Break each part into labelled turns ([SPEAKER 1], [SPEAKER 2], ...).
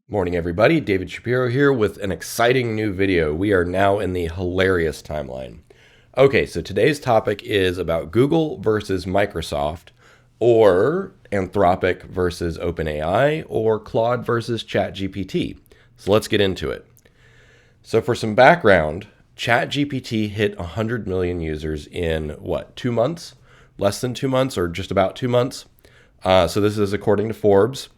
[SPEAKER 1] Morning, everybody. David Shapiro here with an exciting new video. We are now in the hilarious timeline. Okay, so today's topic is about Google versus Microsoft, or Anthropic versus OpenAI, or Claude versus ChatGPT. So let's get into it. So for some background, ChatGPT hit 100 million users in what, 2 months? Less than 2 months, or just about 2 months? So this is according to Forbes.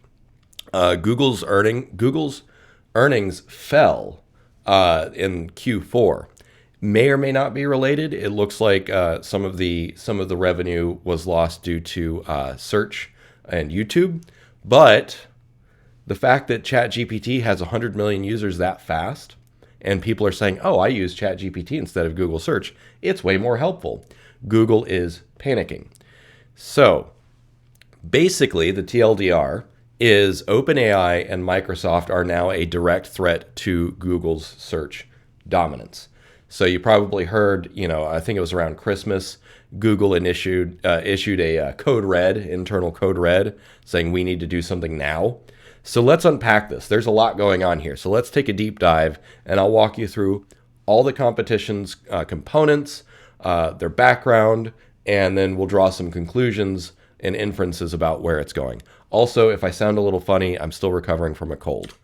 [SPEAKER 1] Google's earnings fell in Q4. May or may not be related. It looks like some of the revenue was lost due to search and YouTube, but the fact that ChatGPT has 100 million users that fast, and people are saying, "Oh, I use ChatGPT instead of Google search. It's way more helpful." Google is panicking. So basically, the TLDR is OpenAI and Microsoft are now a direct threat to Google's search dominance. So you probably heard, I think it was around Christmas, Google issued a code red, internal code red, saying we need to do something now. So let's unpack this. There's a lot going on here. So let's take a deep dive, and I'll walk you through all the competition's components, their background, and then we'll draw some conclusions and inferences about where it's going. Also, if I sound a little funny, I'm still recovering from a cold.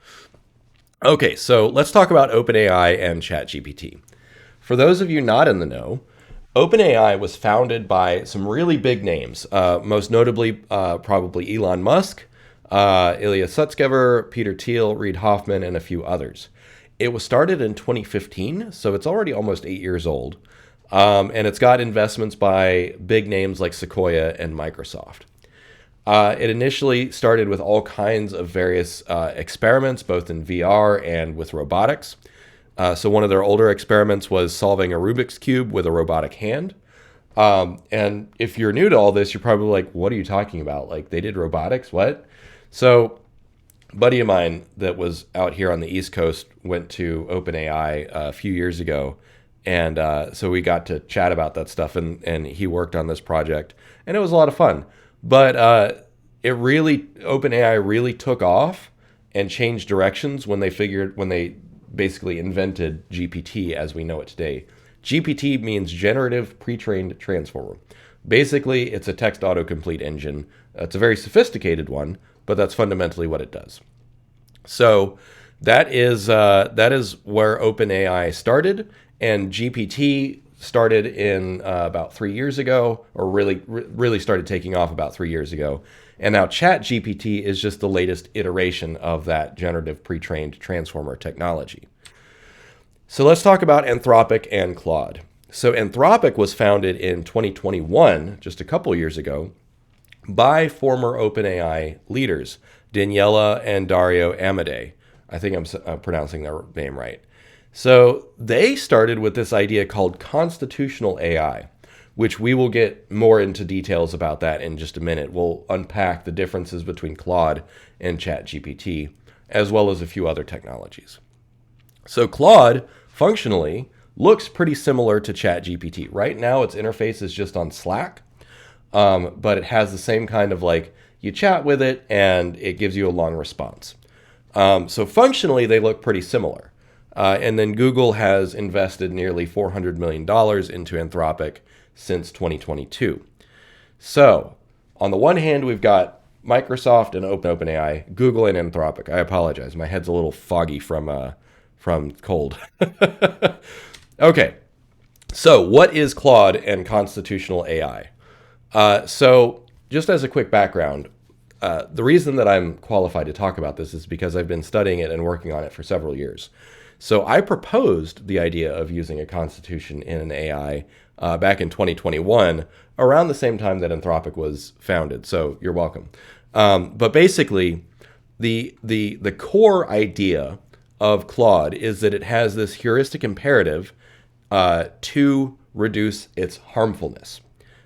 [SPEAKER 1] Okay, so let's talk about OpenAI and ChatGPT. For those of you not in the know, OpenAI was founded by some really big names, most notably probably Elon Musk, Ilya Sutskever, Peter Thiel, Reid Hoffman, and a few others. It was started in 2015, so it's already almost 8 years old, and it's got investments by big names like Sequoia and Microsoft. It initially started with all kinds of various experiments, both in VR and with robotics. So one of their older experiments was solving a Rubik's Cube with a robotic hand. And if you're new to all this, you're probably like, what are you talking about? Like, they did robotics? What? So a buddy of mine that was out here on the East Coast went to OpenAI a few years ago. And so we got to chat about that stuff, and he worked on this project, and it was a lot of fun. But OpenAI really took off and changed directions when they basically invented GPT as we know it today. GPT means Generative Pre-trained Transformer. Basically, it's a text autocomplete engine. It's a very sophisticated one, but that's fundamentally what it does. So that is where OpenAI started, and GPT started in about 3 years ago, or really started taking off about 3 years ago. And now ChatGPT is just the latest iteration of that generative pre-trained transformer technology. So let's talk about Anthropic and Claude. So Anthropic was founded in 2021, just a couple years ago, by former OpenAI leaders, Daniela and Dario Amodei. I think I'm pronouncing their name right. So they started with this idea called constitutional AI, which we will get more into details about that in just a minute. We'll unpack the differences between Claude and ChatGPT, as well as a few other technologies. So Claude, functionally, looks pretty similar to ChatGPT. Right now, its interface is just on Slack, but it has the same kind of you chat with it, and it gives you a long response. So functionally, they look pretty similar. And then Google has invested nearly $400 million into Anthropic since 2022. So on the one hand, we've got Microsoft and OpenAI, Google and Anthropic. I apologize. My head's a little foggy from cold. Okay. So what is Claude and constitutional AI? So just as a quick background, the reason that I'm qualified to talk about this is because I've been studying it and working on it for several years. So I proposed the idea of using a constitution in an AI back in 2021, around the same time that Anthropic was founded. So you're welcome. But basically, the core idea of Claude is that it has this heuristic imperative to reduce its harmfulness.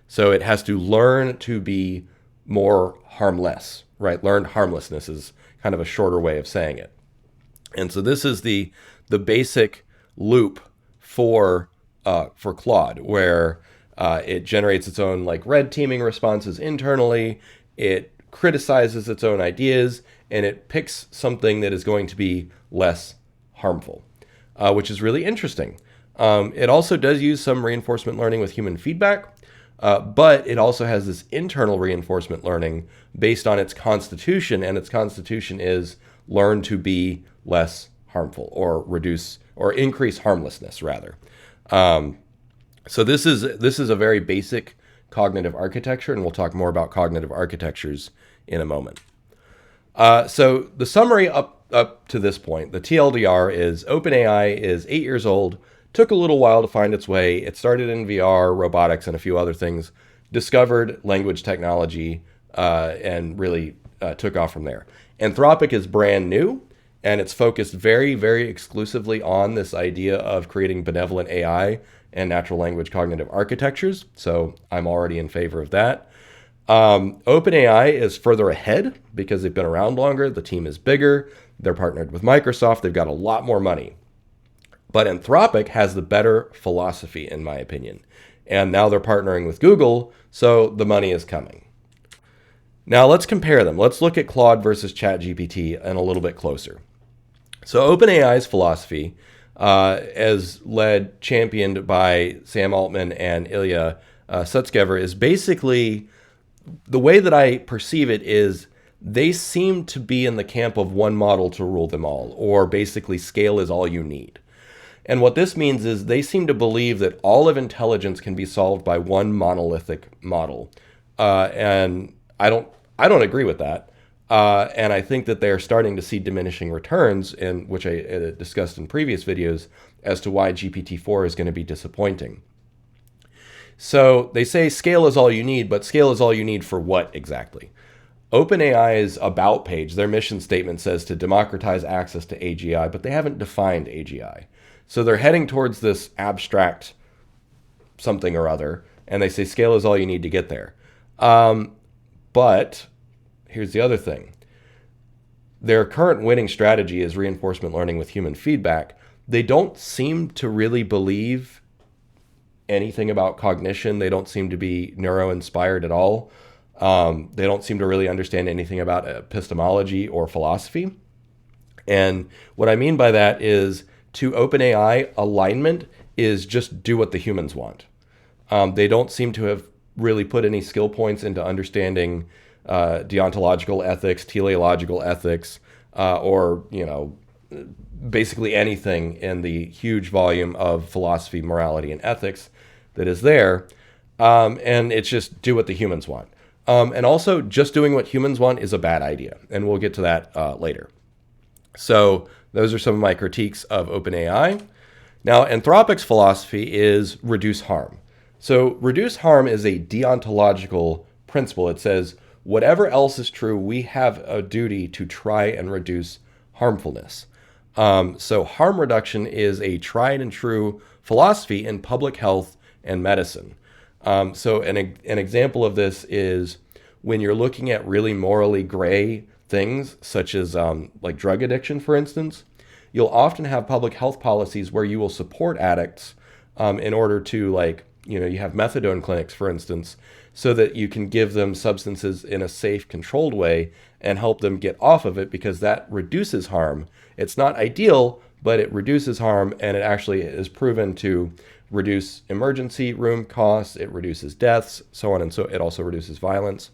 [SPEAKER 1] So it has to learn to be more harmless, right? Learned harmlessness is kind of a shorter way of saying it. And so this is the basic loop for Claude, where it generates its own red teaming responses internally. It criticizes its own ideas, and it picks something that is going to be less harmful, which is really interesting. It also does use some reinforcement learning with human feedback, but it also has this internal reinforcement learning based on its constitution, and its constitution is learn to be less harmful, or reduce or increase harmlessness rather. So this is a very basic cognitive architecture, and we'll talk more about cognitive architectures in a moment. So the summary up to this point, the TLDR is OpenAI is 8 years old, took a little while to find its way. It started in VR, robotics, and a few other things, discovered language technology, and really took off from there. Anthropic is brand new, and it's focused very, very exclusively on this idea of creating benevolent AI and natural language cognitive architectures. So I'm already in favor of that. OpenAI is further ahead because they've been around longer. The team is bigger. They're partnered with Microsoft. They've got a lot more money. But Anthropic has the better philosophy, in my opinion. And now they're partnering with Google, so the money is coming. Now let's compare them. Let's look at Claude versus ChatGPT and a little bit closer. So OpenAI's philosophy, as championed by Sam Altman and Ilya Sutskever, is basically, the way that I perceive it is, they seem to be in the camp of one model to rule them all, or basically scale is all you need. And what this means is they seem to believe that all of intelligence can be solved by one monolithic model. And I don't agree with that. And I think that they're starting to see diminishing returns, which I discussed in previous videos, as to why GPT-4 is going to be disappointing. So they say scale is all you need, but scale is all you need for what exactly? OpenAI's about page, their mission statement says to democratize access to AGI, but they haven't defined AGI. So they're heading towards this abstract something or other, and they say scale is all you need to get there. But here's the other thing. Their current winning strategy is reinforcement learning with human feedback. They don't seem to really believe anything about cognition. They don't seem to be neuro-inspired at all. They don't seem to really understand anything about epistemology or philosophy. And what I mean by that is, to OpenAI, alignment is just do what the humans want. They don't seem to have really put any skill points into understanding deontological ethics, teleological ethics, or basically anything in the huge volume of philosophy, morality, and ethics that is there. And it's just do what the humans want. And also, just doing what humans want is a bad idea, and we'll get to that later. So those are some of my critiques of OpenAI. Now, Anthropic's philosophy is reduce harm. So reduce harm is a deontological principle. It says, whatever else is true, we have a duty to try and reduce harmfulness. So harm reduction is a tried and true philosophy in public health and medicine. So an example of this is when you're looking at really morally gray things, such as like drug addiction, for instance, you'll often have public health policies where you will support addicts in order to, you have methadone clinics, for instance, so that you can give them substances in a safe, controlled way and help them get off of it, because that reduces harm. It's not ideal, but it reduces harm, and it actually is proven to reduce emergency room costs, it reduces deaths, so on, and so it also reduces violence.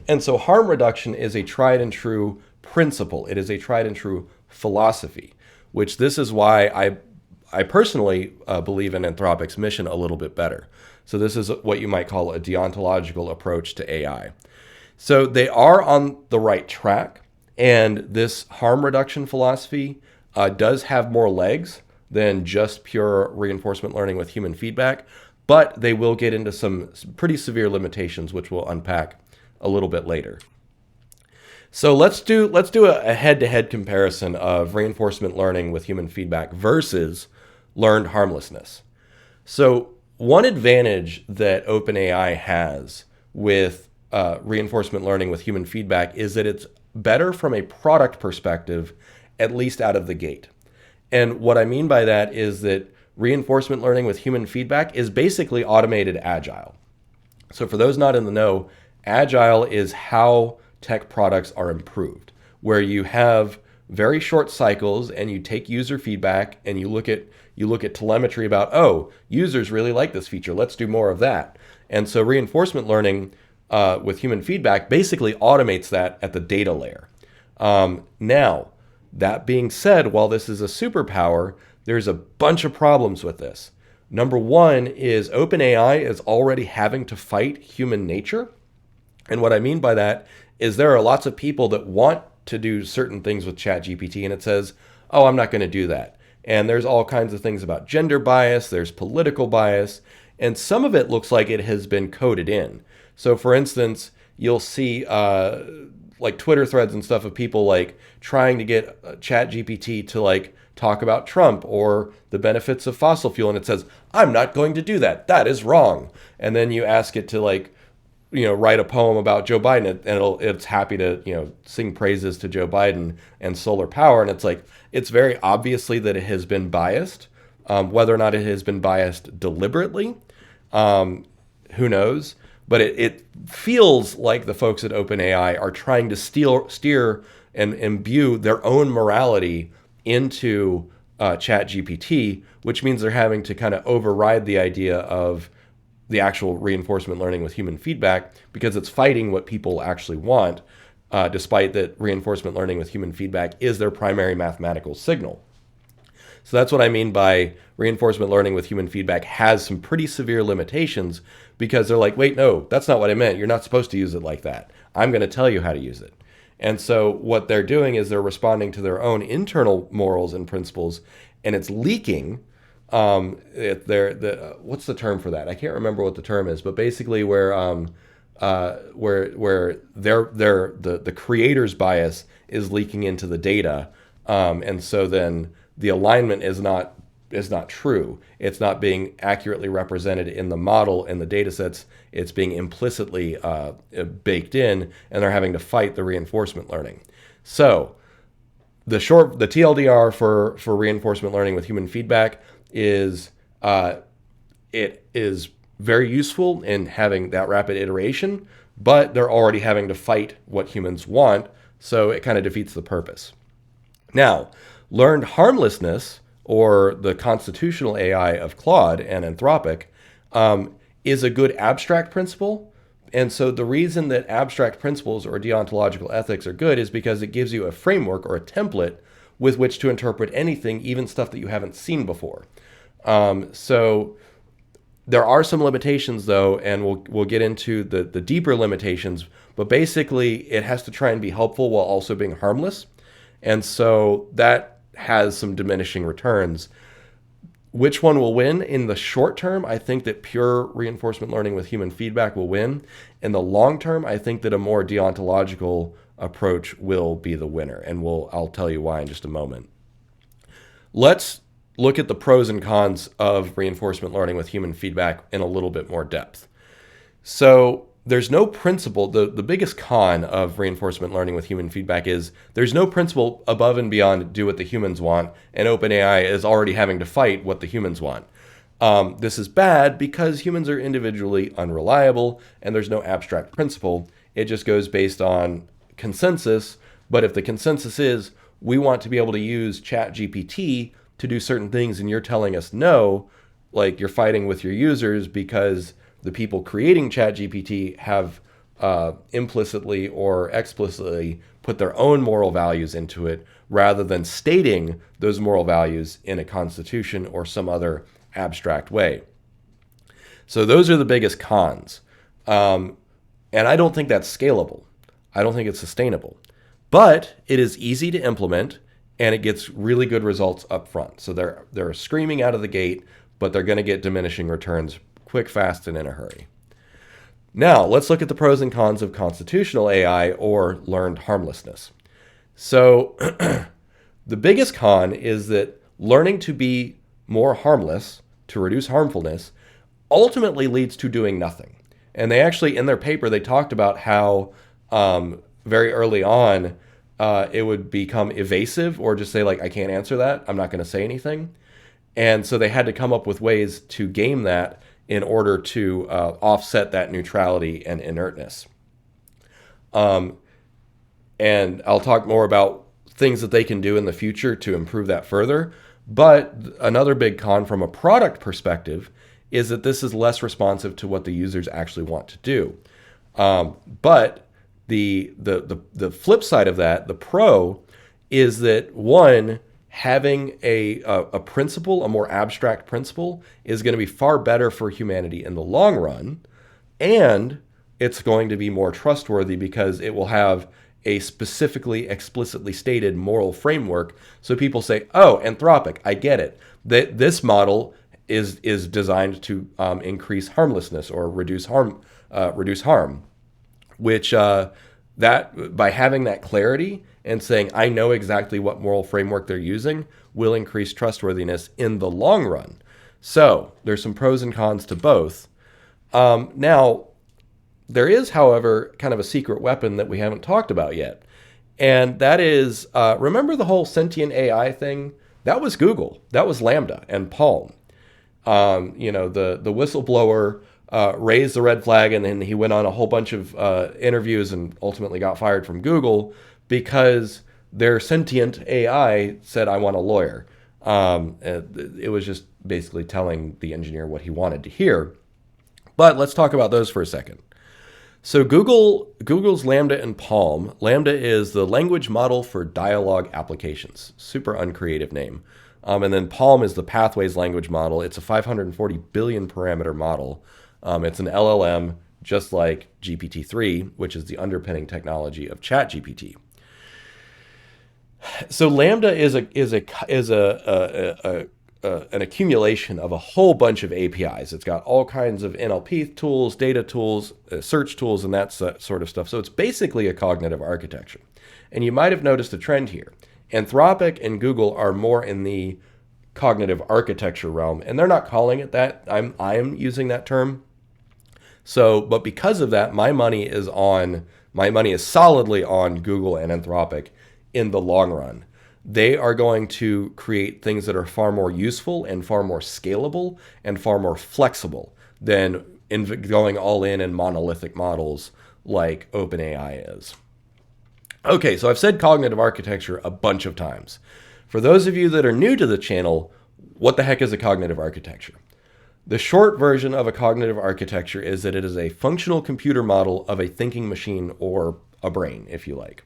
[SPEAKER 1] And so harm reduction is a tried and true principle. It is a tried and true philosophy, which this is why I personally believe in Anthropic's mission a little bit better. So this is what you might call a deontological approach to AI. So they are on the right track, and this harm reduction philosophy does have more legs than just pure reinforcement learning with human feedback, but they will get into some pretty severe limitations, which we'll unpack a little bit later. So let's do a head-to-head comparison of reinforcement learning with human feedback versus learned harmlessness. So one advantage that OpenAI has with reinforcement learning with human feedback is that it's better from a product perspective, at least out of the gate. And what I mean by that is that reinforcement learning with human feedback is basically automated agile. So for those not in the know, agile is how tech products are improved. where you have very short cycles and you take user feedback and you look at telemetry about, oh, users really like this feature, let's do more of that. And so reinforcement learning with human feedback basically automates that at the data layer. Now, that being said, while this is a superpower, there's a bunch of problems with this. Number one is OpenAI is already having to fight human nature. And what I mean by that is there are lots of people that want to do certain things with ChatGPT, and it says, oh, I'm not going to do that. And there's all kinds of things about gender bias, there's political bias, and some of it looks like it has been coded in. So for instance, you'll see like Twitter threads and stuff of people like trying to get ChatGPT to like talk about Trump or the benefits of fossil fuel, and it says, I'm not going to do that. That is wrong. And then you ask it to like, write a poem about Joe Biden, and it's happy to, sing praises to Joe Biden and solar power. And it's like, it's very obviously that it has been biased. Whether or not it has been biased deliberately, who knows? But it feels like the folks at OpenAI are trying to steer and imbue their own morality into ChatGPT, which means they're having to kind of override the idea of the actual reinforcement learning with human feedback because it's fighting what people actually want, despite that reinforcement learning with human feedback is their primary mathematical signal. So that's what I mean by reinforcement learning with human feedback has some pretty severe limitations because they're like, wait, no, that's not what I meant. You're not supposed to use it like that. I'm going to tell you how to use it. And so what they're doing is they're responding to their own internal morals and principles, and it's leaking. What's the term for that? I can't remember what the term is, but basically where the creator's bias is leaking into the data, and so then the alignment is not true. It's not being accurately represented in the model and the data sets. It's being implicitly baked in, and they're having to fight the reinforcement learning. So the TLDR for reinforcement learning with human feedback is it is very useful in having that rapid iteration, but they're already having to fight what humans want, so it kind of defeats the purpose. Now, learned harmlessness, or the constitutional AI of Claude and Anthropic, is a good abstract principle. And so the reason that abstract principles or deontological ethics are good is because it gives you a framework or a template with which to interpret anything, even stuff that you haven't seen before. So there are some limitations, though, and we'll get into the deeper limitations. But basically, it has to try and be helpful while also being harmless. And so that has some diminishing returns. Which one will win? In the short term, I think that pure reinforcement learning with human feedback will win. In the long term, I think that a more deontological approach will be the winner. And I'll tell you why in just a moment. Let's look at the pros and cons of reinforcement learning with human feedback in a little bit more depth. So there's no principle. The biggest con of reinforcement learning with human feedback is there's no principle above and beyond do what the humans want, and OpenAI is already having to fight what the humans want. This is bad because humans are individually unreliable, and there's no abstract principle. It just goes based on consensus, but if the consensus is we want to be able to use ChatGPT to do certain things and you're telling us no, like you're fighting with your users because the people creating ChatGPT have implicitly or explicitly put their own moral values into it rather than stating those moral values in a constitution or some other abstract way. So those are the biggest cons. And I don't think that's scalable. I don't think it's sustainable. But it is easy to implement, and it gets really good results up front. So they're screaming out of the gate, but they're going to get diminishing returns quick, fast, and in a hurry. Now, let's look at the pros and cons of constitutional AI or learned harmlessness. So the biggest con is that learning to be more harmless, to reduce harmfulness, ultimately leads to doing nothing. And they actually, in their paper, they talked about how very early on, it would become evasive or just say, like, I can't answer that. I'm not going to say anything. And so they had to come up with ways to game that in order to offset that neutrality and inertness. And I'll talk more about things that they can do in the future to improve that further. But another big con from a product perspective is that this is less responsive to what the users actually want to do. But the flip side of that, the pro, is that one, having a principle, a more abstract principle, is going to be far better for humanity in the long run, and it's going to be more trustworthy because it will have a specifically, explicitly stated moral framework. So people say, "Oh, Anthropic, I get it. That this model is designed to increase harmlessness or reduce harm, which that by having that clarity and saying, I know exactly what moral framework they're using, will increase trustworthiness in the long run. So there's some pros and cons to both. Now, there is, however, kind of a secret weapon that we haven't talked about yet. And that is, remember the whole sentient AI thing? That was Google. That was LaMDA and Palm. The whistleblower raised the red flag, and then he went on a whole bunch of interviews and ultimately got fired from Google because their sentient AI said, I want a lawyer. It was just basically telling the engineer what he wanted to hear. But let's talk about those for a second. So Google's LaMDA and Palm. LaMDA is the language model for dialogue applications. Super uncreative name. And then Palm is the pathways language model. It's a 540 billion parameter model. It's an LLM, just like GPT-3, which is the underpinning technology of ChapGPT. So LaMDA is an accumulation of a whole bunch of APIs. It's got all kinds of NLP tools, data tools, search tools, and that sort of stuff. So it's basically a cognitive architecture. And you might have noticed a trend here. Anthropic and Google are more in the cognitive architecture realm, and they're not calling it that. I am using that term. So, but because of that, my money is solidly on Google and Anthropic in the long run. They are going to create things that are far more useful and far more scalable and far more flexible than going all in monolithic models like OpenAI is. Okay, so I've said cognitive architecture a bunch of times. For those of you that are new to the channel, what the heck is a cognitive architecture? The short version of a cognitive architecture is that it is a functional computer model of a thinking machine, or a brain, if you like.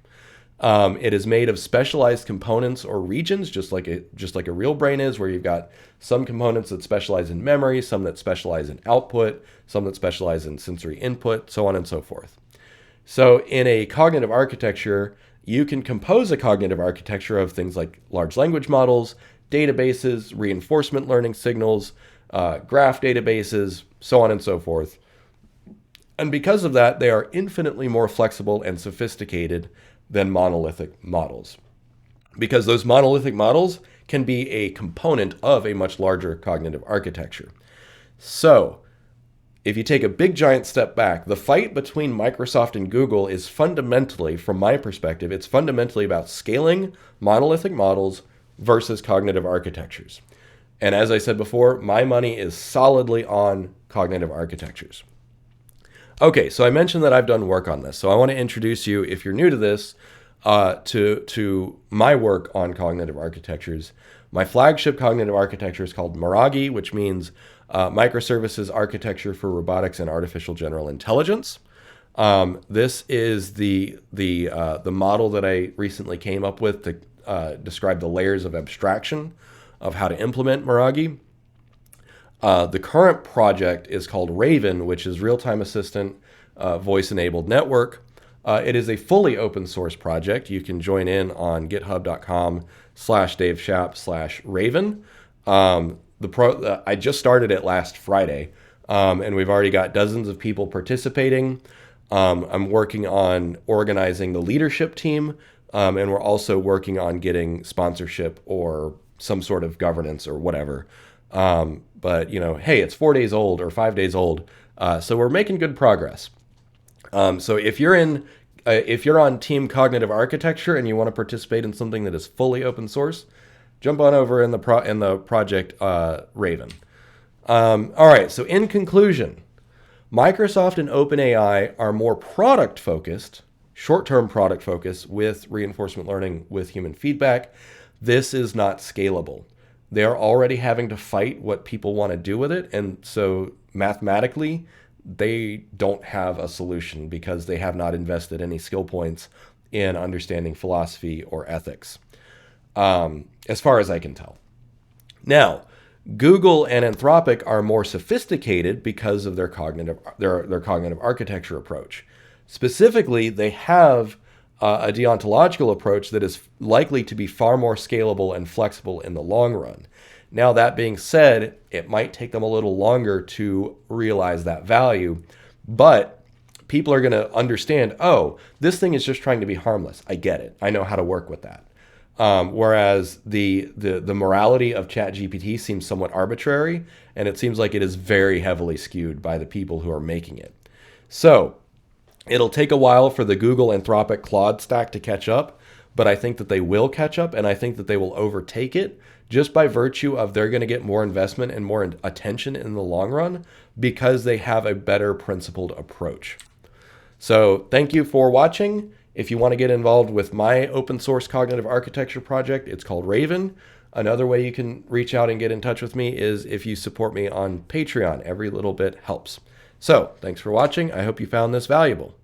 [SPEAKER 1] It is made of specialized components or regions, just like a real brain is, where you've got some components that specialize in memory, some that specialize in output, some that specialize in sensory input, so on and so forth. So in a cognitive architecture, you can compose a cognitive architecture of things like large language models, databases, reinforcement learning signals, graph databases, so on and so forth. And because of that, they are infinitely more flexible and sophisticated than monolithic models. Because those monolithic models can be a component of a much larger cognitive architecture. So, if you take a big giant step back, the fight between Microsoft and Google is fundamentally, from my perspective, it's fundamentally about scaling monolithic models versus cognitive architectures. And as I said before, my money is solidly on cognitive architectures. Okay, so I mentioned that I've done work on this. So I want to introduce you, if you're new to this, to my work on cognitive architectures. My flagship cognitive architecture is called MARAGI, which means Microservices Architecture for Robotics and Artificial General Intelligence. This is the model that I recently came up with to describe the layers of abstraction of how to implement MARAGI. The current project is called Raven, which is Real-Time Assistant Voice-Enabled Network. It is a fully open source project. You can join in on github.com/DaveShapp/Raven. I just started it last Friday, and we've already got dozens of people participating. I'm working on organizing the leadership team, and we're also working on getting sponsorship or some sort of governance or whatever. But, hey, it's 4 days old or 5 days old, so we're making good progress. So if you're on Team Cognitive Architecture and you want to participate in something that is fully open source, jump on over in the project Raven. All right. So in conclusion, Microsoft and OpenAI are more product focused short-term product focus with reinforcement learning with human feedback, this is not scalable. They are already having to fight what people want to do with it. And so mathematically, they don't have a solution because they have not invested any skill points in understanding philosophy or ethics, as far as I can tell. Now, Google and Anthropic are more sophisticated because of their cognitive architecture approach. Specifically, they have a deontological approach that is likely to be far more scalable and flexible in the long run. Now, that being said, it might take them a little longer to realize that value, but people are going to understand, oh, this thing is just trying to be harmless. I get it. I know how to work with that. Whereas the morality of ChatGPT seems somewhat arbitrary, and it seems like it is very heavily skewed by the people who are making it. So it'll take a while for the Google Anthropic Claude stack to catch up, but I think that they will catch up, and I think that they will overtake it just by virtue of they're going to get more investment and more attention in the long run because they have a better principled approach. So thank you for watching. If you want to get involved with my open source cognitive architecture project, it's called Raven. Another way you can reach out and get in touch with me is if you support me on Patreon. Every little bit helps. So thanks for watching. I hope you found this valuable.